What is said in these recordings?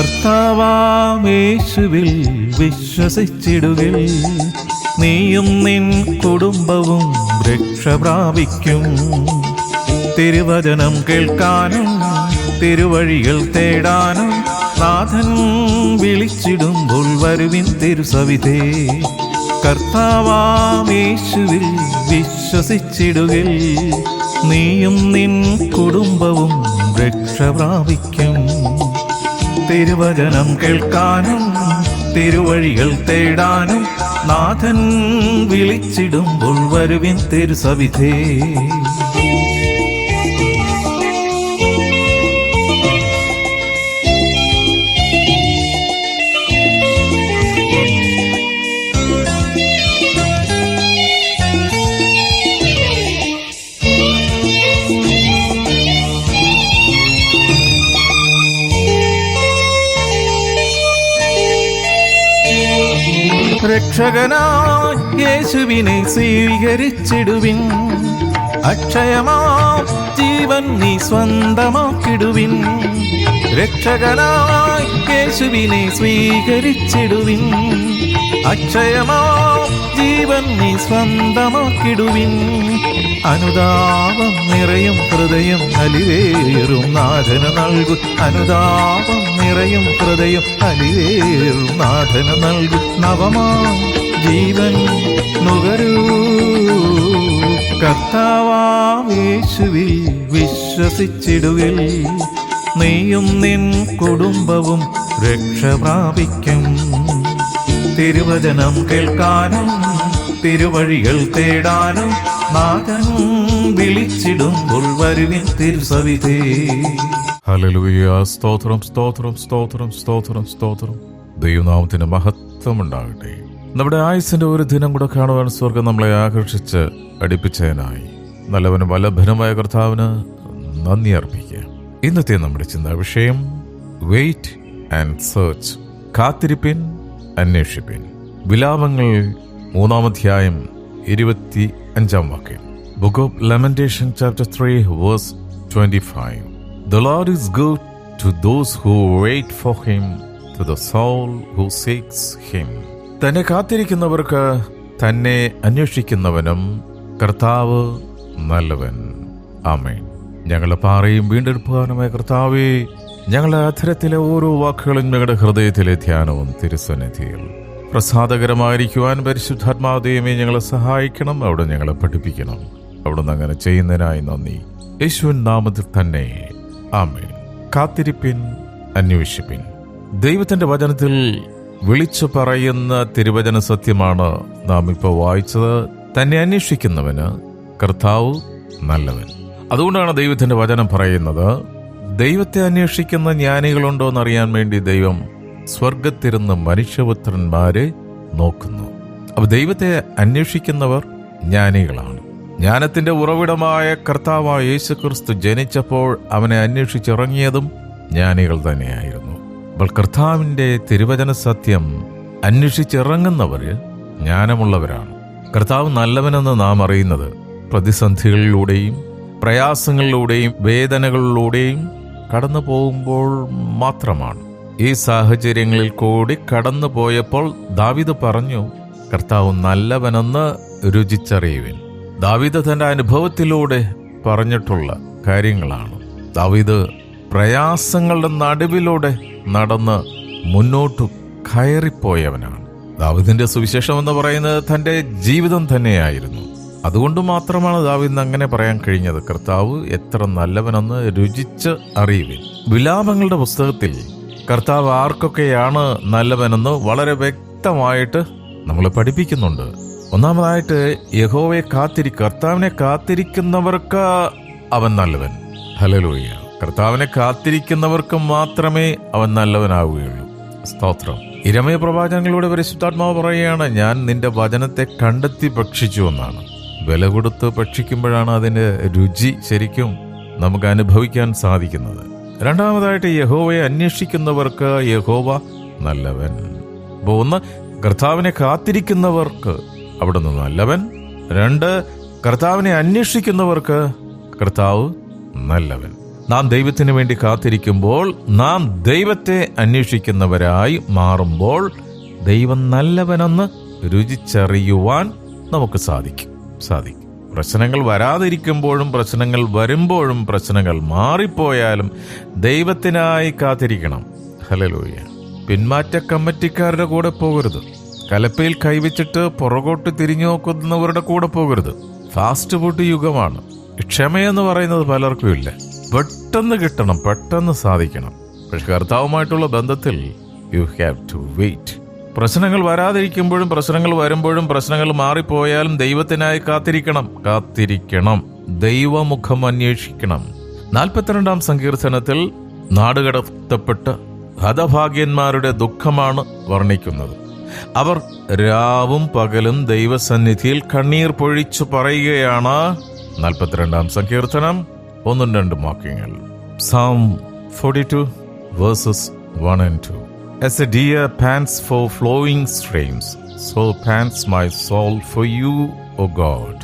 കർത്താവാം യേശുവിൽ വിശ്വസിച്ചിടുകിൽ നീയും നിൻ കുടുംബവും രക്ഷ പ്രാപിക്കും. തിരുവചനം കേൾക്കാനും തിരുവഴികൾ തേടാനും നാഥൻ വിളിച്ചിടുമ്പോൾ വരുവിൻ തിരുസവിധേ. കർത്താവാം യേശുവിൽ വിശ്വസിച്ചിടുകിൽ നീയും നിൻ കുടുംബവും രക്ഷ പ്രാപിക്കും. തിരുവചനം കേൾക്കാനും തിരുവഴികൾ തേടാനും നാഥൻ വിളിച്ചിടുമ്പോൾ വരുവിൻ തിരുസവിധേ. രക്ഷകനായി യേശുവിനെ സ്വീകരിച്ചിടുവിൻ. അക്ഷയമാം ജീവൻ നീ സ്വന്തമാക്കിടുവിൻ. രക്ഷകനായി യേശുവിനെ സ്വീകരിച്ചിടുവിൻ. അക്ഷയമാം ജീവൻ നീ സ്വന്തമാക്കിടുവിൻ. അനുതാപം നിറയും ഹൃദയം അലിവേറും നാഥന നൽകു. അനുതാപം നിറയും ഹൃദയം അലിവേറും നാഥന നൽകു. നവമാം ജീവൻ നുകരൂ. കർത്താവാം യേശുവിൽ വിശ്വസിച്ചിടുകിൽ നീയും നിൻ കുടുംബവും രക്ഷ പ്രാപിക്കും. തിരുവചനം കേൾക്കാനും തിരുവഴികൾ തേടാനും നാഥൻ വിളിച്ചിടുമ്പോൾ വരുവിൻ തിരുസവിധേ. ഹല്ലേലൂയ. സ്തോത്രം സ്തോത്രം സ്തോത്രം സ്തോത്രം സ്തോത്രം. ദൈവനാമത്തിന് മഹത്വം ഉണ്ടാകട്ടെ. നമ്മുടെ ആയുസിന്റെ ഒരു ദിനം കൂടെ കാണുവാൻ സ്വർഗം നമ്മളെ ആകർഷിച്ച് അടുപ്പിച്ചതിനായി നല്ലവനും വല്ലഭനുമായ കർത്താവിന് നന്ദി അർപ്പിക്കുക. ഇന്നത്തെ നമ്മുടെ ചിന്താ വിഷയം വെയിറ്റ് ആൻഡ് സെർച്ച്. കാത്തിരിപ്പിൻ, അന്വേഷിപ്പിൻ. വിലാപങ്ങൾ 3-ാം 25-ാം വാക്യം. Book of Lamentation chapter 3 verse 25. The Lord is good to those who wait for him, to the soul who seeks him. തന്നെ കാത്തിരിക്കുന്നവർക്ക്, തന്നെ അന്വേഷിക്കുന്നവനും കർത്താവ് നല്ലവൻ. ആമേൻ. ഞങ്ങളുടെ പാറയും വീണ്ടെടുപ്പുകാരനുമായ കർത്താവേ, ഞങ്ങളുടെ അധരത്തിലെ ഓരോ വാക്കുകളും ഞങ്ങളുടെ ഹൃദയത്തിലെ ധ്യാനവും തിരുസന്നിധിയിൽ പ്രസാദകരമായിരിക്കുവാൻ പരിശുദ്ധാത്മാദൈവമേ ഞങ്ങളെ സഹായിക്കണം. അവിടെ ഞങ്ങളെ പഠിപ്പിക്കണം. അവിടുന്ന് അങ്ങനെ ചെയ്യുന്നതിനായി നന്ദി. യേശുവിൻ നാമത്തിൽ തന്നെ ആമേൻ. കാത്തിരിപ്പിൻ, അന്വേഷിപ്പിൻ. ദൈവത്തിന്റെ വചനത്തിൽ വിളിച്ചു പറയുന്ന തിരുവചന സത്യമാണ് നാം ഇപ്പോൾ വായിച്ചത്. തന്നെ അന്വേഷിക്കുന്നവന് കർത്താവ് നല്ലവൻ. അതുകൊണ്ടാണ് ദൈവത്തിന്റെ വചനം പറയുന്നത്, ദൈവത്തെ അന്വേഷിക്കുന്ന ജ്ഞാനികളുണ്ടോ എന്നറിയാൻ വേണ്ടി ദൈവം സ്വർഗത്തിരുന്ന് മനുഷ്യപുത്രന്മാരെ നോക്കുന്നു. അപ്പൊ ദൈവത്തെ അന്വേഷിക്കുന്നവർ ജ്ഞാനികളാണ്. ജ്ഞാനത്തിന്റെ ഉറവിടമായ കർത്താവായ യേശുക്രിസ്തു ജനിച്ചപ്പോൾ അവനെ അന്വേഷിച്ചിറങ്ങിയതും ജ്ഞാനികൾ തന്നെയായിരുന്നു. അപ്പോൾ കർത്താവിന്റെ തിരുവചന സത്യം അന്വേഷിച്ചിറങ്ങുന്നവർ ജ്ഞാനമുള്ളവരാണ്. കർത്താവ് നല്ലവനെന്ന് നാം അറിയുന്നത് പ്രതിസന്ധികളിലൂടെയും പ്രയാസങ്ങളിലൂടെയും വേദനകളിലൂടെയും കടന്നു പോകുമ്പോൾ മാത്രമാണ്. ഈ സാഹചര്യങ്ങളിൽ കൂടി കടന്നു പോയപ്പോൾ ദാവീദ് പറഞ്ഞു, കർത്താവ് നല്ലവനെന്ന് രുചിച്ചറിയുവിൻ. ദാവീദ് തന്റെ അനുഭവത്തിലൂടെ പറഞ്ഞിട്ടുള്ള കാര്യങ്ങളാണ്. ദാവീദ് പ്രയാസങ്ങളുടെ നടുവിലൂടെ നടന്ന് മുന്നോട്ടു കയറിപ്പോയവനാണ്. ദാവീദിന്റെ സുവിശേഷം എന്ന് പറയുന്നത് തന്റെ ജീവിതം തന്നെയായിരുന്നു. അതുകൊണ്ട് മാത്രമാണ് ദാവീദിന് അങ്ങനെ പറയാൻ കഴിഞ്ഞത്, കർത്താവ് എത്ര നല്ലവനെന്ന് രുചിച്ച് അറിയുവിൻ. വിലാപങ്ങളുടെ പുസ്തകത്തിൽ കർത്താവ് ആർക്കൊക്കെയാണ് നല്ലവനെന്ന് വളരെ വ്യക്തമായിട്ട് നമ്മളെ പഠിപ്പിക്കുന്നുണ്ട്. ഒന്നാമതായിട്ട് യഹോവയെ കർത്താവിനെ കാത്തിരിക്കുന്നവർക്ക് അവൻ നല്ലവൻ. ഹല്ലേലൂയ. കർത്താവിനെ കാത്തിരിക്കുന്നവർക്ക് മാത്രമേ അവൻ നല്ലവനാവുകയുള്ളൂ. സ്തോത്രം. യിരെമ്യാ പ്രവാചകനിലൂടെ പരിശുദ്ധാത്മാവ് പറയുകയാണ്, ഞാൻ നിന്റെ വചനത്തെ കണ്ടെത്തി ഭക്ഷിച്ചു എന്നാണ്. വില കൊടുത്ത് ഭക്ഷിക്കുമ്പോഴാണ് അതിന്റെ രുചി ശരിക്കും നമുക്ക് അനുഭവിക്കാൻ സാധിക്കുന്നത്. രണ്ടാമതായിട്ട് യഹോവയെ അന്വേഷിക്കുന്നവർക്ക് യഹോവ നല്ലവൻ. അപ്പോൾ ഒന്ന്, കർത്താവിനെ കാത്തിരിക്കുന്നവർക്ക് അവിടുന്ന് നല്ലവൻ. രണ്ട്, കർത്താവിനെ അന്വേഷിക്കുന്നവർക്ക് കർത്താവ് നല്ലവൻ. നാം ദൈവത്തിന് വേണ്ടി കാത്തിരിക്കുമ്പോൾ, നാം ദൈവത്തെ അന്വേഷിക്കുന്നവരായി മാറുമ്പോൾ ദൈവം നല്ലവനെന്ന് രുചിച്ചറിയുവാൻ നമുക്ക് സാധിക്കും. പ്രശ്നങ്ങൾ വരാതിരിക്കുമ്പോഴും പ്രശ്നങ്ങൾ വരുമ്പോഴും പ്രശ്നങ്ങൾ മാറിപ്പോയാലും ദൈവത്തിനായി കാത്തിരിക്കണം. ഹല്ലേലൂയ. പിന്മാറ്റ കമ്മിറ്റിക്കാരുടെ കൂടെ പോകരുത്. കലപ്പയിൽ കൈവച്ചിട്ട് പുറകോട്ട് തിരിഞ്ഞു നോക്കുന്നവരുടെ കൂടെ പോകരുത്. Fast food യുഗമാണ്. ക്ഷമയെന്ന് പറയുന്നത് പലർക്കും ഇല്ല. പെട്ടെന്ന് കിട്ടണം, പെട്ടെന്ന് സാധിക്കണം. പക്ഷെ കർത്താവുമായിട്ടുള്ള ബന്ധത്തിൽ യു ഹാവ് ടു വെയിറ്റ്. പ്രശ്നങ്ങൾ വരാതിരിക്കുമ്പോഴും പ്രശ്നങ്ങൾ വരുമ്പോഴും പ്രശ്നങ്ങൾ മാറിപ്പോയാലും ദൈവത്തിനായി കാത്തിരിക്കണം. ദൈവമുഖം അന്വേഷിക്കണം. 42-ാം സങ്കീർത്തനത്തിൽ നാടുകടത്തപ്പെട്ട് ഹതഭാഗ്യന്മാരുടെ ദുഃഖമാണ് വർണ്ണിക്കുന്നത്. അവർ രാവും പകലും ദൈവസന്നിധിയിൽ കണ്ണീർ പൊഴിച്ചു പറയുകയാണ്. 42-ാം സങ്കീർത്തനം 1-2 വാക്യങ്ങൾ. Psalm 42 verses 1 and 2. As a deer pants for flowing streams, so pants my soul for you, O God.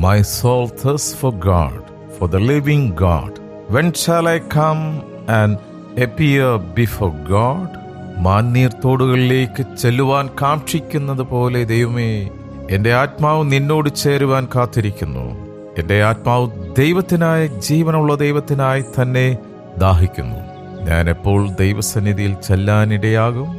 My soul thirsts for God, for the living God. When shall I come and appear before God? മാന്നീർത്തോടുകളിലേക്ക് ചെല്ലുവാൻ കാക്ഷിക്കുന്നത് പോലെ ദൈവമേ, എന്റെ ആത്മാവ് നിന്നോട് ചേരുവാൻ കാത്തിരിക്കുന്നു. എന്റെ ആത്മാവ് ദൈവത്തിനായി, ജീവനുള്ള ദൈവത്തിനായി തന്നെ ദാഹിക്കുന്നു. ഞാൻ എപ്പോൾ ദൈവസന്നിധിയിൽ ചെല്ലാനിടയാകും?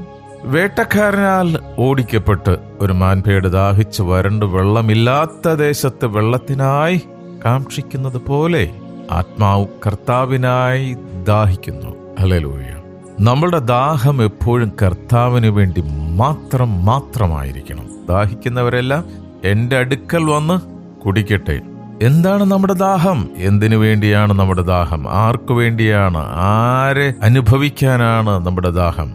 വേട്ടക്കാരനാൽ ഓടിക്കപ്പെട്ട് ഒരു മാൻപേട് ദാഹിച്ച് വരണ്ട് വെള്ളമില്ലാത്ത ദേശത്ത് വെള്ളത്തിനായി കാക്ഷിക്കുന്നത് പോലെ ആത്മാവ് കർത്താവിനായി ദാഹിക്കുന്നു. ഹല്ലേലൂയ. നമ്മളുടെ ദാഹം എപ്പോഴും കർത്താവിന് വേണ്ടി മാത്രമായിരിക്കണം. ദാഹിക്കുന്നവരെല്ലാം എൻ്റെ അടുക്കൽ വന്ന് കുടിക്കട്ടെ. എന്താണ് നമ്മുടെ ദാഹം? എന്തിനു വേണ്ടിയാണ് നമ്മുടെ ദാഹം? ആർക്കു വേണ്ടിയാണ്? ആരെ അനുഭവിക്കാനാണ് നമ്മുടെ ദാഹം?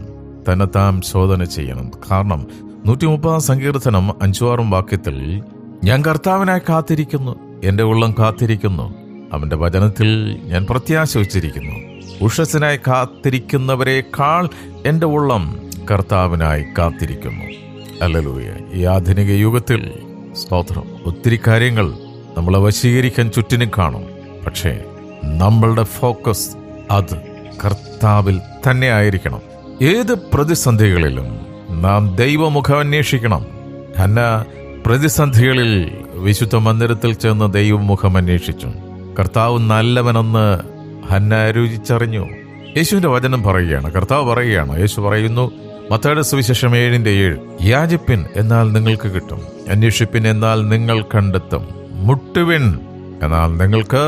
തന്നെത്താൻ ശോധന ചെയ്യണം. കാരണം 130-ാം സങ്കീർത്തനം 5-6 വാക്യത്തിൽ, ഞാൻ കർത്താവിനായി കാത്തിരിക്കുന്നു, എൻ്റെ ഉള്ളം കാത്തിരിക്കുന്നു, അവന്റെ വചനത്തിൽ ഞാൻ പ്രത്യാശ വച്ചിരിക്കുന്നു. ഉഷസ്സിനായി കാത്തിരിക്കുന്നവരെക്കാൾ എൻ്റെ ഉള്ളം കർത്താവിനായി കാത്തിരിക്കുന്നു. ഹല്ലേലൂയ. ഈ ആധുനിക യുഗത്തിൽ സ്തോത്രം, ഒത്തിരി കാര്യങ്ങൾ നമ്മളെ വശീകരിക്കാൻ ചുറ്റിനും കാണും. പക്ഷേ നമ്മളുടെ ഫോക്കസ് അത് കർത്താവിൽ തന്നെ ആയിരിക്കണം. ഏത് പ്രതിസന്ധികളിലും നാം ദൈവമുഖം അന്വേഷിക്കണം. ഹന്ന പ്രതിസന്ധികളിൽ വിശുദ്ധ മന്ദിരത്തിൽ ചെന്ന് ദൈവമുഖം അന്വേഷിച്ചു. കർത്താവ് നല്ലവനെന്ന് ഹന്ന രുചിച്ചറിഞ്ഞു. യേശുവിന്റെ വചനം പറയുകയാണ്, കർത്താവ് പറയുകയാണ്. യേശു പറയുന്നു, മത്തായിയുടെ സുവിശേഷം 7:7, യാചിപ്പിൻ എന്നാൽ നിങ്ങൾക്ക് കിട്ടും, അന്വേഷിപ്പിൻ എന്നാൽ നിങ്ങൾ കണ്ടെത്തും, മുട്ടുവിൻ എന്നാൽ നിങ്ങൾക്ക്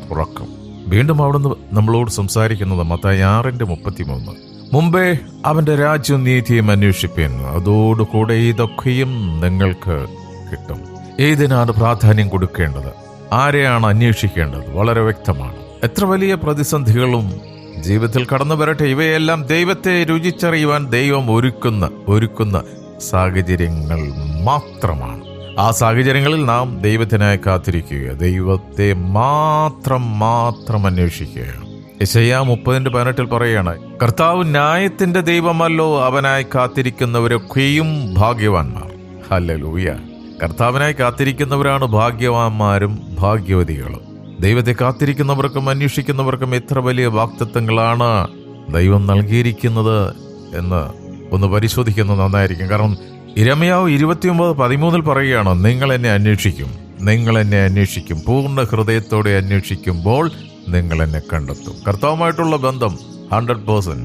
തുറക്കും. വീണ്ടും അവിടുന്ന് നമ്മളോട് സംസാരിക്കുന്നത് മത്തായി 6:33, മുമ്പേ അവന്റെ രാജ്യവും നീതിയും അന്വേഷിപ്പിൻ, അതോടുകൂടെ ഇതൊക്കെയും നിങ്ങൾക്ക് കിട്ടും. ഏതിനാണ് പ്രാധാന്യം കൊടുക്കേണ്ടത്? ആരെയാണ് അന്വേഷിക്കേണ്ടത്? വളരെ വ്യക്തമാണ്. എത്ര വലിയ പ്രതിസന്ധികളും ജീവിതത്തിൽ കടന്നു വരട്ടെ, ഇവയെല്ലാം ദൈവത്തെ രുചിച്ചറിയുവാൻ ദൈവം ഒരുക്കുന്ന സാഹചര്യങ്ങൾ മാത്രമാണ്. ആ സാഹചര്യങ്ങളിൽ നാം ദൈവത്തിനായി കാത്തിരിക്കുക, ദൈവത്തെ മാത്രം അന്വേഷിക്കുക. യെശയ്യാ 30:18 പറയുകയാണ്, കർത്താവ് ന്യായത്തിന്റെ ദൈവമല്ലോ, അവനായി കാത്തിരിക്കുന്നവരൊക്കെയും ഭാഗ്യവാന്മാർ. ഹല്ലേലൂയ. കർത്താവിനായി കാത്തിരിക്കുന്നവരാണ് ഭാഗ്യവാന്മാരും ഭാഗ്യവതികളും. ദൈവത്തെ കാത്തിരിക്കുന്നവർക്കും അന്വേഷിക്കുന്നവർക്കും എത്ര വലിയ വാഗ്ദത്തങ്ങളാണ് ദൈവം നൽകിയിരിക്കുന്നത് എന്ന് ഒന്ന് പരിശോധിക്കുന്നത് നന്നായിരിക്കും. കാരണം യിരെമ്യാവ് 29:13 പറയുകയാണ്, നിങ്ങൾ എന്നെ അന്വേഷിക്കും, പൂർണ്ണ ഹൃദയത്തോടെ അന്വേഷിക്കുമ്പോൾ നിങ്ങൾ എന്നെ കണ്ടെത്തും. കർത്താവുമായിട്ടുള്ള ബന്ധം 100%,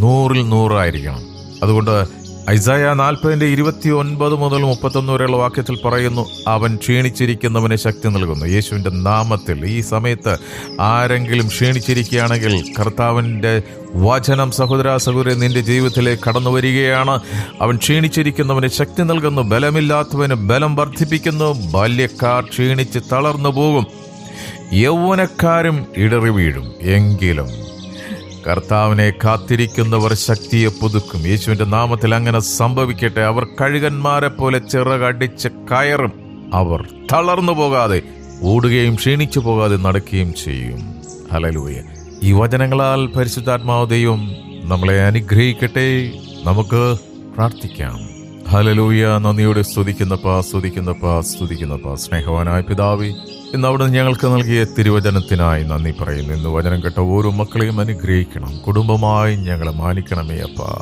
100% ആയിരിക്കണം. അതുകൊണ്ട് ഐസായ 40:29-31 വരെയുള്ള വാക്യത്തിൽ പറയുന്നു, അവൻ ക്ഷീണിച്ചിരിക്കുന്നവന് ശക്തി നൽകുന്നു. യേശുവിന്റെ നാമത്തിൽ ഈ സമയത്ത് ആരെങ്കിലും ക്ഷീണിച്ചിരിക്കുകയാണെങ്കിൽ കർത്താവിന്റെ വചനം സഹോദരി നിന്റെ ജീവിതത്തിലേക്ക് കടന്നു വരികയാണ്. അവൻ ക്ഷീണിച്ചിരിക്കുന്നവന് ശക്തി നൽകുന്നു, ബലമില്ലാത്തവന് ബലം വർദ്ധിപ്പിക്കുന്നു. ബാല്യക്കാർ ക്ഷീണിച്ച് തളർന്നു പോകും, യൗവനക്കാരും ഇടറി വീഴും. എങ്കിലും കർത്താവിനെ കാത്തിരിക്കുന്നവർ ശക്തിയെ പുതുക്കും. യേശുവിന്റെ നാമത്തിൽ അങ്ങനെ സംഭവിക്കട്ടെ. അവർ കഴുകന്മാരെ പോലെ ചിറകടിച്ച് കയറും. അവർ തളർന്നു പോകാതെ ഓടുകയും ക്ഷീണിച്ചു പോകാതെ നടക്കുകയും ചെയ്യും. ഹല്ലേലൂയ. ഈ വചനങ്ങളാൽ പരിശുദ്ധാത്മാവ് ദൈവം നമ്മളെ അനുഗ്രഹിക്കട്ടെ. നമുക്ക് പ്രാർത്ഥിക്കാം. ഹല്ലേലൂയ. നന്ദിയോടെ സ്തുതിക്കുന്നപ്പാ. സ്നേഹവാനായ പിതാവേ, ഇന്ന് അവിടുന്ന് ഞങ്ങൾക്ക് നൽകിയ തിരുവചനത്തിനായി നന്ദി പറയുന്നു. ഇന്ന് വചനം കേട്ട ഓരോ മക്കളെയും അനുഗ്രഹിക്കണം, കുടുംബമായി ഞങ്ങളെ മാനിക്കണമേ അപ്പ.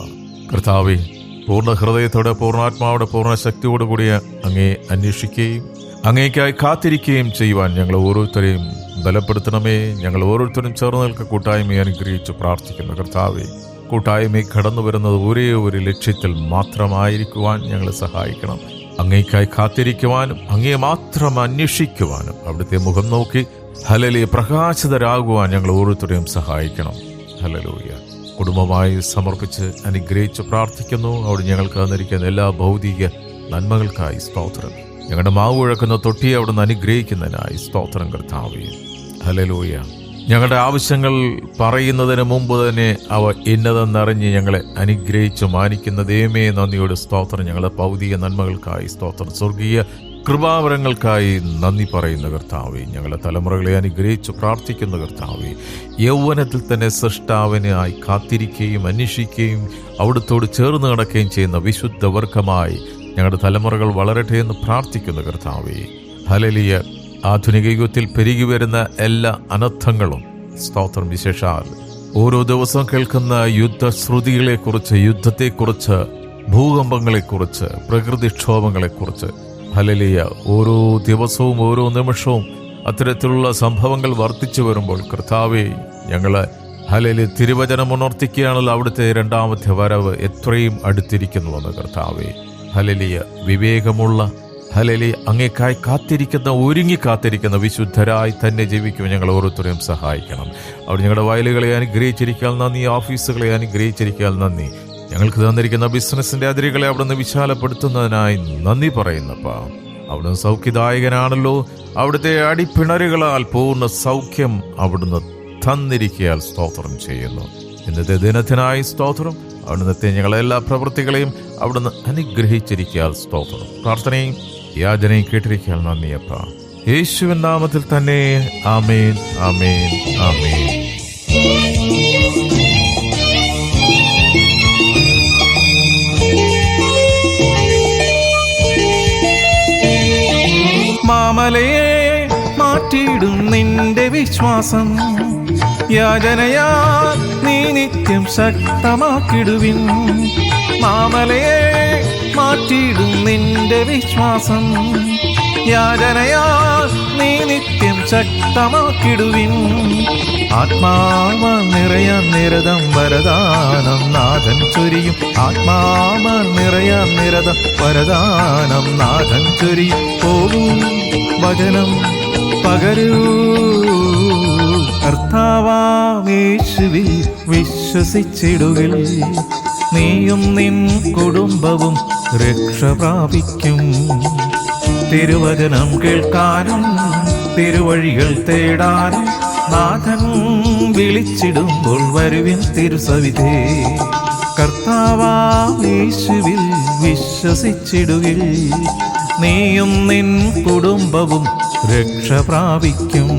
കർത്താവേ, പൂർണ്ണ ഹൃദയത്തോടെ, പൂർണ്ണാത്മാவோടെ, പൂർണ്ണ ശക്തിയോടുകൂടി അങ്ങേ അന്വേഷിക്കുകയും അങ്ങേക്കായി കാത്തിരിക്കുകയും ചെയ്യുവാൻ ഞങ്ങൾ ഓരോരുത്തരെയും ബലപ്പെടുത്തണമേ. ഞങ്ങൾ ഓരോരുത്തരും ചേർന്ന് നിൽക്കുക കൂട്ടായ്മയെ അനുഗ്രഹിച്ച് പ്രാർത്ഥിക്കുന്നു. കർത്താവേ, കൂട്ടായ്മയിൽ കടന്നു വരുന്നത് ഒരേ ഒരു ലക്ഷ്യത്തിൽ മാത്രമായിരിക്കുവാൻ ഞങ്ങളെ സഹായിക്കണം. അങ്ങേക്കായി കാത്തിരിക്കുവാനും അങ്ങേ മാത്രം അന്വേഷിക്കുവാനും അവിടുത്തെ മുഖം നോക്കി ഹല്ലേലൂയ പ്രകാശിതരാകുവാൻ ഞങ്ങൾ ഓരോരുത്തരെയും സഹായിക്കണം. ഹല്ലേലൂയ. കുടുംബമായി സമർപ്പിച്ച് അനുഗ്രഹിച്ച് പ്രാർത്ഥിക്കുന്നു. അവിടെ ഞങ്ങൾക്ക് തന്നിരിക്കുന്ന എല്ലാ ഭൗതിക നന്മകൾക്കായി സ്തോത്രം. ഞങ്ങളുടെ മാവ് കുഴക്കുന്ന തൊട്ടിയെ അവിടുന്ന് അനുഗ്രഹിക്കുന്നതിനായി സ്തോത്രം കർത്താവേ. ഹല്ലേലൂയ. ഞങ്ങളുടെ ആവശ്യങ്ങൾ പറയുന്നതിന് മുമ്പ് തന്നെ അവ ഇന്നതെന്നറിഞ്ഞ് ഞങ്ങളെ അനുഗ്രഹിച്ച് മാനിക്കുന്ന ദൈവമേ നന്ദിയോട് സ്തോത്രം. ഞങ്ങളുടെ ഭൗതിക നന്മകൾക്കായി സ്തോത്രം. സ്വർഗീയ കൃപാവരങ്ങൾക്കായി നന്ദി പറയുന്ന കർത്താവേ. ഞങ്ങളുടെ തലമുറകളെ അനുഗ്രഹിച്ച് പ്രാർത്ഥിക്കുന്ന കർത്താവേ. യൗവനത്തിൽ തന്നെ സൃഷ്ടാവിനായി കാത്തിരിക്കുകയും അന്വേഷിക്കുകയും അവിടുത്തോട് ചേർന്ന് നടക്കുകയും ചെയ്യുന്ന വിശുദ്ധ വർഗമായി ഞങ്ങളുടെ തലമുറകൾ വളരട്ടെ എന്ന് പ്രാർത്ഥിക്കുന്ന കർത്താവേ. ഹല്ലേലൂയ. ആധുനിക യുഗത്തിൽ പെരുകി വരുന്ന എല്ലാ അനർത്ഥങ്ങളും സ്തോത്രം. വിശേഷാൽ ഓരോ ദിവസവും കേൾക്കുന്ന യുദ്ധശ്രുതികളെക്കുറിച്ച്, യുദ്ധത്തെക്കുറിച്ച്, ഭൂകമ്പങ്ങളെക്കുറിച്ച്, പ്രകൃതിക്ഷോഭങ്ങളെക്കുറിച്ച് ഹല്ലേലൂയ, ഓരോ ദിവസവും ഓരോ നിമിഷവും അത്തരത്തിലുള്ള സംഭവങ്ങൾ വർദ്ധിച്ചു വരുമ്പോൾ കർത്താവേ, ഞങ്ങൾ ഹല്ലേലൂയ തിരുവചനം ഉണർത്തിക്കുകയാണല്ലോ. അവിടുത്തെ രണ്ടാമത്തെ വരവ് എത്രയും അടുത്തിരിക്കുന്നുവെന്ന് കർത്താവേ. ഹല്ലേലൂയ. വിവേകമുള്ള ഹല്ലേലൂയ അങ്ങേക്കായി കാത്തിരിക്കുന്ന, ഒരുങ്ങി കാത്തിരിക്കുന്ന വിശുദ്ധരായി തന്നെ ജീവിക്കുവാൻ ഞങ്ങൾ ഓരോരുത്തരെയും സഹായിക്കണം. അവിടെ ഞങ്ങളുടെ വയലുകളെ അനുഗ്രഹിച്ചിരിക്കാൻ നന്ദി, ഓഫീസുകളെ അനുഗ്രഹിച്ചിരിക്കാൻ നന്ദി. ഞങ്ങൾക്ക് തന്നിരിക്കുന്ന ബിസിനസിന്റെ അതിരുകളെ അവിടുന്ന് വിശാലപ്പെടുത്തുന്നതിനായി നന്ദി പറയുന്നപ്പാ. അവിടുന്ന് സൗഖ്യദായകനാണല്ലോ. അവിടുത്തെ അടിപ്പിണരുകളാൽ പൂർണ്ണ സൗഖ്യം അവിടുന്ന് തന്നിരിക്കയാൽ സ്തോത്രം ചെയ്യുന്നു. ഇന്നത്തെ ദിനത്തിനായി സ്തോത്രം. അവിടുന്നത്തെ ഞങ്ങളെ എല്ലാ പ്രവൃത്തികളെയും അവിടുന്ന് അനുഗ്രഹിച്ചിരിക്കയാൽ സ്തോത്രം. പ്രാർത്ഥനയും യാചനയും കേട്ടിരിക്കാൻ നന്ദിയപ്പ. യേശുവിൻ നാമത്തിൽ തന്നെ ആമേൻ, ആമേൻ, ആമേൻ. മാമലയെ മാറ്റിയിടും നിന്റെ വിശ്വാസം, യാചനയാ നീ നിത്യം ശക്തമാക്കിടുവിൻ. മാമലയെ മാറ്റിയിടും നിന്റെ വിശ്വാസം, യാചനയാ നീ നിത്യം ശക്തമാക്കിടുവിൻ. ആത്മാവ നിറയാൻ നിരതം വരദാനം നാഥൻ ചൊരിയും. ആത്മാവ നിറയാൻ നിരതം വരദാനം നാഥൻ ചൊരിയും. പോകൂ വചനം പകരൂ, കർത്താവാമേശുവിൽ വിശ്വസിച്ചിടുകിൽ നീയും നിൻ കുടുംബവും രക്ഷ പ്രാപിക്കും. തിരുവചനം കേൾക്കാനും തിരുവഴികൾ തേടാനും നാഥൻ വിളിച്ചിടുമ്പോൾ വരുവിൻ തിരുസവിധേ. കർത്താവാമേശുവിൽ വിശ്വസിച്ചിടുകിൽ നീയും നിൻ കുടുംബവും രക്ഷ പ്രാപിക്കും.